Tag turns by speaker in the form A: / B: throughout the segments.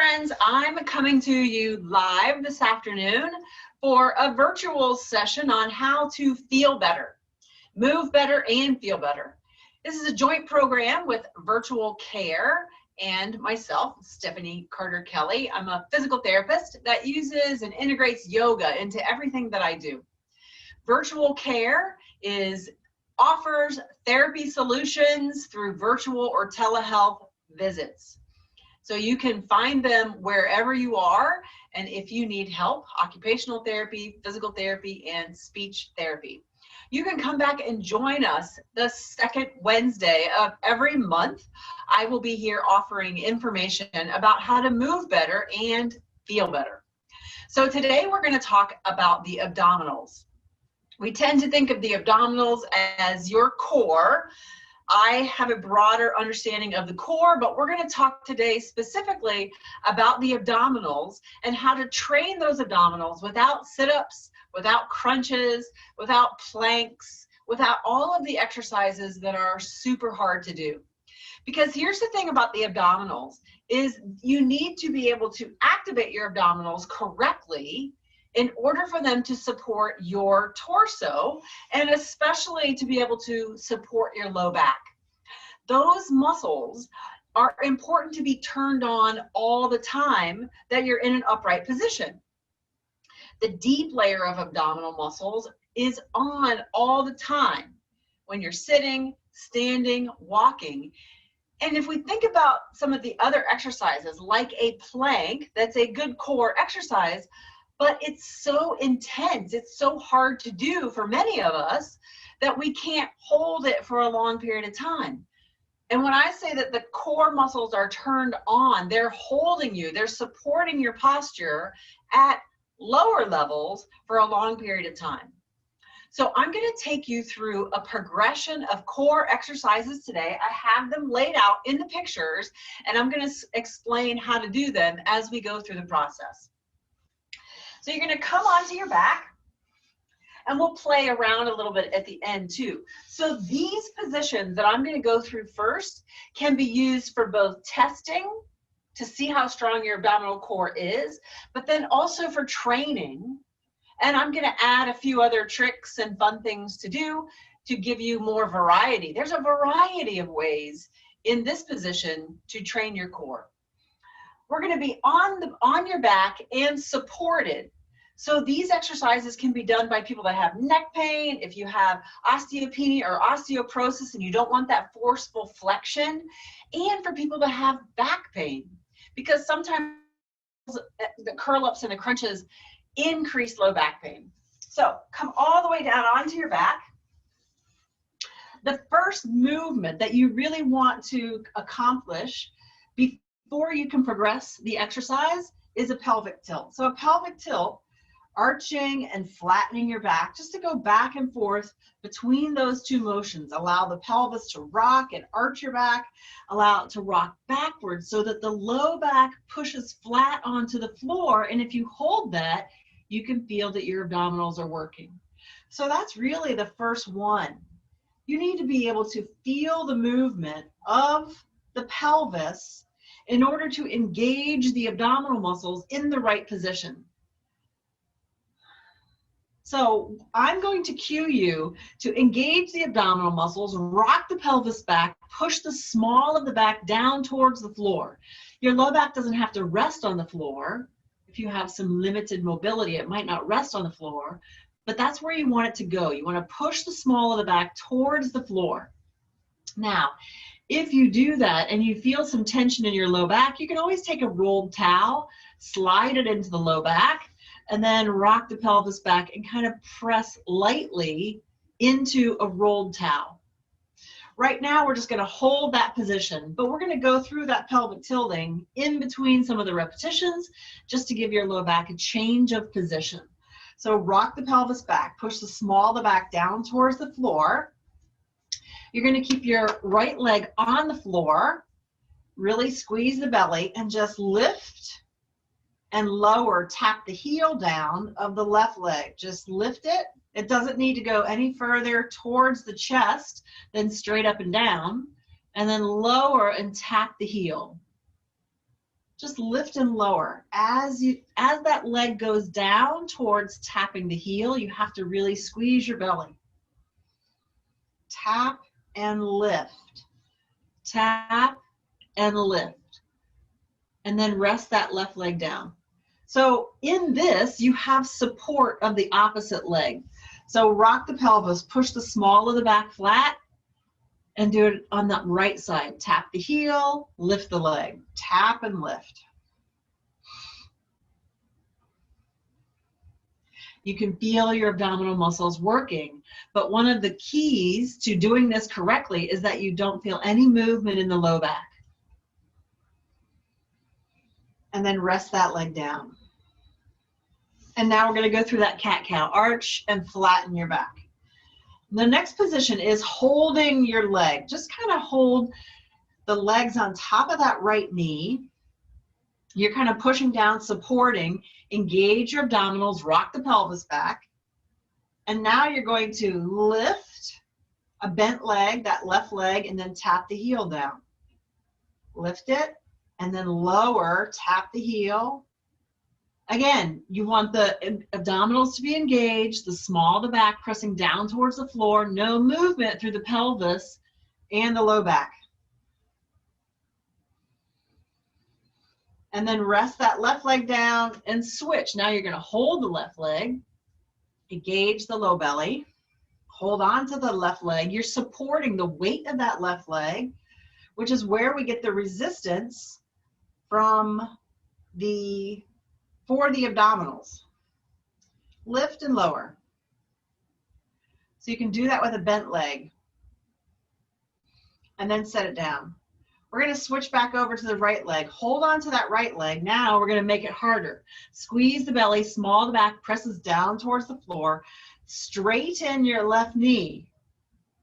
A: friends, I'm coming to you live this afternoon for a virtual session on how to feel better, move better, and feel better. This is a joint program with Virtual Care and myself, Stephanie Carter Kelly. I'm a physical therapist that uses and integrates yoga into everything that I do. Virtual Care offers therapy solutions through virtual or telehealth visits. So you can find them wherever you are, and if you need help, occupational therapy, physical therapy, and speech therapy. You can come back and join us the second Wednesday of every month. I will be here offering information about how to move better and feel better. So today we're going to talk about the abdominals. We tend to think of the abdominals as your core. I have a broader understanding of the core, but we're going to talk today specifically about the abdominals and how to train those abdominals without sit-ups, without crunches, without planks, without all of the exercises that are super hard to do. Because here's the thing about the abdominals is you need to be able to activate your abdominals correctly in order for them to support your torso, and especially to be able to support your low back. Those muscles are important to be turned on all the time that you're in an upright position. The deep layer of abdominal muscles is on all the time when you're sitting, standing, walking. And if we think about some of the other exercises, like a plank, that's a good core exercise, but it's so intense, it's so hard to do for many of us that we can't hold it for a long period of time. And when I say that the core muscles are turned on, they're holding you, they're supporting your posture at lower levels for a long period of time. So I'm going to take you through a progression of core exercises today. I have them laid out in the pictures, and I'm going to explain how to do them as we go through the process. So you're going to come onto your back, and we'll play around a little bit at the end too. So these positions that I'm going to go through first can be used for both testing to see how strong your abdominal core is, but then also for training. And I'm going to add a few other tricks and fun things to do to give you more variety. There's a variety of ways in this position to train your core. We're going to be on your back and supported. So these exercises can be done by people that have neck pain, if you have osteopenia or osteoporosis and you don't want that forceful flexion, and for people that have back pain, because sometimes the curl-ups and the crunches increase low back pain. So come all the way down onto your back. The first movement that you really want to accomplish before you can progress the exercise is a pelvic tilt. So a pelvic tilt, arching and flattening your back, just to go back and forth between those two motions. Allow the pelvis to rock and arch your back, allow it to rock backwards so that the low back pushes flat onto the floor, and if you hold that, you can feel that your abdominals are working. So that's really the first one. You need to be able to feel the movement of the pelvis in order to engage the abdominal muscles in the right position. So I'm going to cue you to engage the abdominal muscles, rock the pelvis back, push the small of the back down towards the floor. Your low back doesn't have to rest on the floor. If you have some limited mobility, it might not rest on the floor, but that's where you want it to go. You want to push the small of the back towards the floor. Now, if you do that and you feel some tension in your low back, you can always take a rolled towel, slide it into the low back, and then rock the pelvis back and kind of press lightly into a rolled towel. Right now, we're just going to hold that position, but we're going to go through that pelvic tilting in between some of the repetitions just to give your low back a change of position. So rock the pelvis back, push the small of the back down towards the floor. You're going to keep your right leg on the floor, really squeeze the belly, and just lift and lower, tap the heel down of the left leg. Just lift it. It doesn't need to go any further towards the chest than straight up and down. And then lower and tap the heel. Just lift and lower. As that leg goes down towards tapping the heel, you have to really squeeze your belly. Tap and lift. Tap and lift. And then rest that left leg down. So in this, you have support of the opposite leg. So rock the pelvis, push the small of the back flat, and do it on the right side. Tap the heel, lift the leg. Tap and lift. You can feel your abdominal muscles working, but one of the keys to doing this correctly is that you don't feel any movement in the low back. And then rest that leg down. And now we're going to go through that cat-cow. Arch and flatten your back. The next position is holding your leg. Just kind of hold the legs on top of that right knee. You're kind of pushing down, supporting. Engage your abdominals, rock the pelvis back. And now you're going to lift a bent leg, that left leg, and then tap the heel down. Lift it, and then lower, tap the heel. Again, you want the abdominals to be engaged, the small of the back pressing down towards the floor, no movement through the pelvis and the low back. And then rest that left leg down and switch. Now you're going to hold the left leg, engage the low belly, hold on to the left leg. You're supporting the weight of that left leg, which is where we get the resistance for the abdominals. Lift and lower. So you can do that with a bent leg. And then set it down. We're going to switch back over to the right leg. Hold on to that right leg. Now we're going to make it harder. Squeeze the belly, small of the back, presses down towards the floor. Straighten your left knee.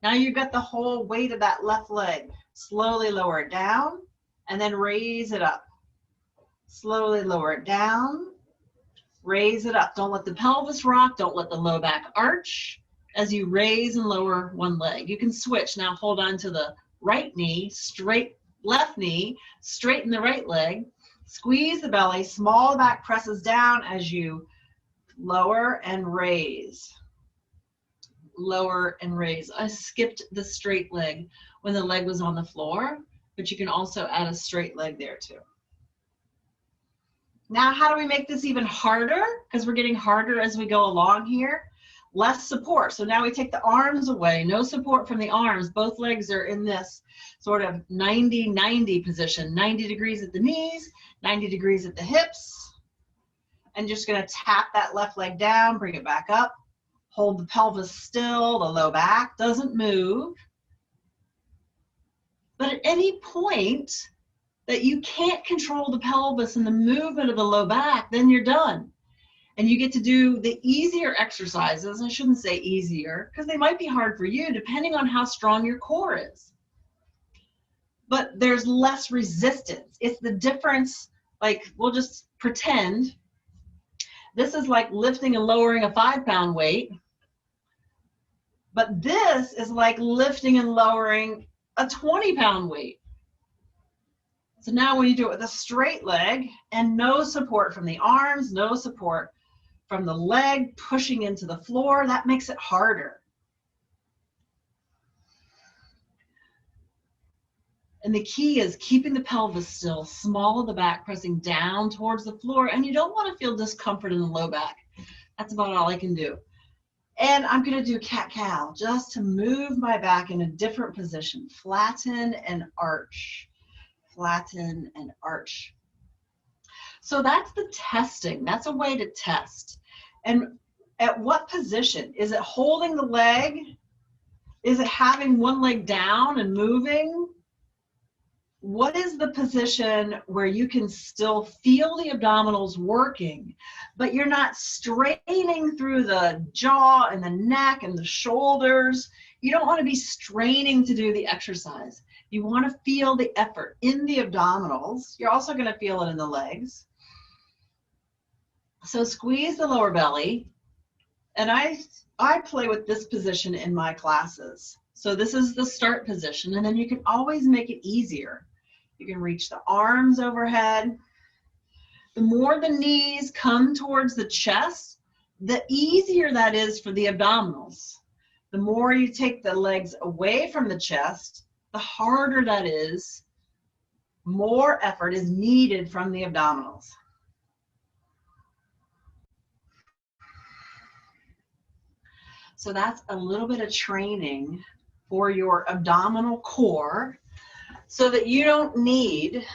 A: Now you've got the whole weight of that left leg. Slowly lower it down and then raise it up. Slowly lower it down. Raise it up. Don't let the pelvis rock. Don't let the low back arch as you raise and lower one leg. You can switch. Now hold on to the right knee, straight left knee, straighten the right leg, squeeze the belly, small back presses down as you lower and raise. Lower and raise. I skipped the straight leg when the leg was on the floor, but you can also add a straight leg there too. Now, how do we make this even harder? Because we're getting harder as we go along here. Less support. So now we take the arms away. No support from the arms. Both legs are in this sort of 90-90 position. 90 degrees at the knees, 90 degrees at the hips. And just going to tap that left leg down, bring it back up. Hold the pelvis still. The low back doesn't move. But at any point that you can't control the pelvis and the movement of the low back, then you're done. And you get to do the easier exercises. I shouldn't say easier, because they might be hard for you depending on how strong your core is. But there's less resistance. It's the difference, like we'll just pretend this is like lifting and lowering a 5-pound weight. But this is like lifting and lowering a 20-pound weight. So now when you do it with a straight leg and no support from the arms, no support from the leg pushing into the floor, that makes it harder. And the key is keeping the pelvis still, small of the back, pressing down towards the floor, and you don't want to feel discomfort in the low back. That's about all I can do. And I'm going to do cat-cow just to move my back in a different position. Flatten and arch. Flatten and arch. So that's the testing. That's a way to test. And at what position? Is it holding the leg? Is it having one leg down and moving? What is the position where you can still feel the abdominals working, but you're not straining through the jaw and the neck and the shoulders? You don't want to be straining to do the exercise. You want to feel the effort in the abdominals. You're also going to feel it in the legs. So squeeze the lower belly. And I play with this position in my classes. So this is the start position, and then you can always make it easier. You can reach the arms overhead. The more the knees come towards the chest, the easier that is for the abdominals. The more you take the legs away from the chest, the harder that is. More effort is needed from the abdominals. So that's a little bit of training for your abdominal core so that you don't need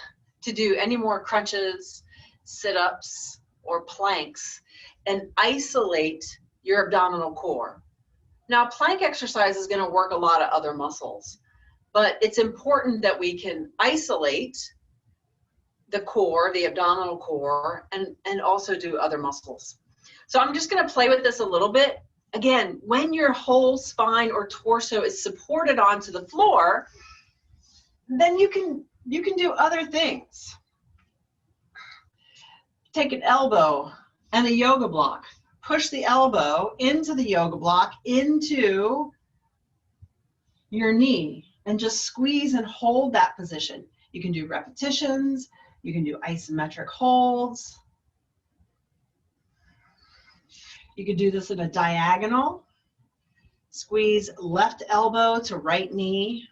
A: to do any more crunches, sit-ups, or planks and isolate your abdominal core. Now, plank exercise is going to work a lot of other muscles, but it's important that we can isolate the core, the abdominal core, and also do other muscles. So I'm just going to play with this a little bit. Again, when your whole spine or torso is supported onto the floor, then you can do other things. Take an elbow and a yoga block. Push the elbow into the yoga block, into your knee, and just squeeze and hold that position. You can do repetitions. You can do isometric holds. You could do this in a diagonal. Squeeze left elbow to right knee.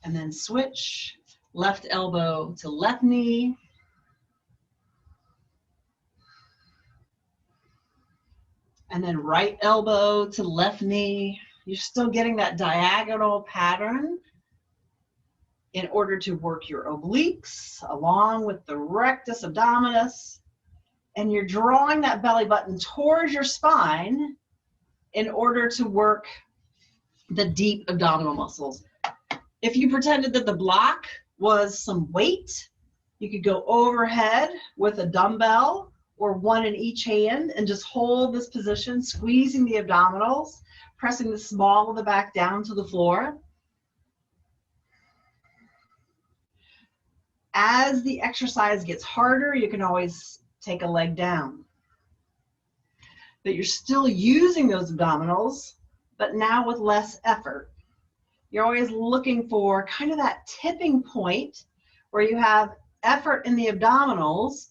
A: And then switch left elbow to left knee. And then right elbow to left knee. You're still getting that diagonal pattern in order to work your obliques along with the rectus abdominis. And you're drawing that belly button towards your spine in order to work the deep abdominal muscles. If you pretended that the block was some weight, you could go overhead with a dumbbell or one in each hand and just hold this position, squeezing the abdominals, pressing the small of the back down to the floor. As the exercise gets harder, you can always take a leg down. But you're still using those abdominals, but now with less effort. You're always looking for kind of that tipping point where you have effort in the abdominals,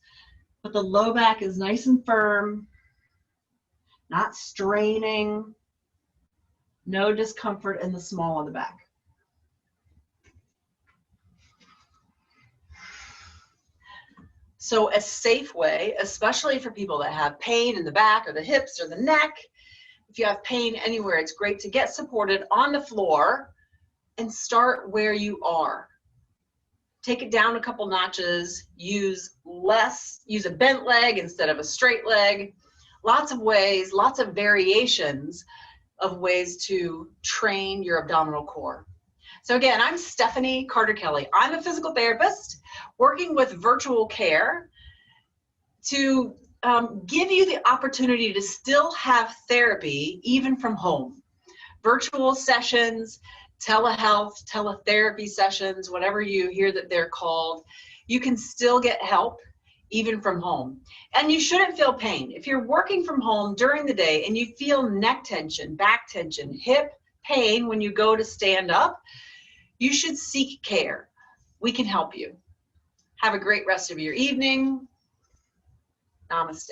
A: but the low back is nice and firm, not straining, no discomfort in the small of the back. So a safe way, especially for people that have pain in the back or the hips or the neck, if you have pain anywhere, it's great to get supported on the floor and start where you are. Take it down a couple notches, use a bent leg instead of a straight leg. Lots of ways, lots of variations of ways to train your abdominal core. So again, I'm Stephanie Carter-Kelly. I'm a physical therapist working with Virtual Care to give you the opportunity to still have therapy even from home. Virtual sessions, telehealth, teletherapy sessions, whatever you hear that they're called, you can still get help even from home. And you shouldn't feel pain. If you're working from home during the day and you feel neck tension, back tension, hip pain when you go to stand up, you should seek care. We can help you. Have a great rest of your evening. Namaste.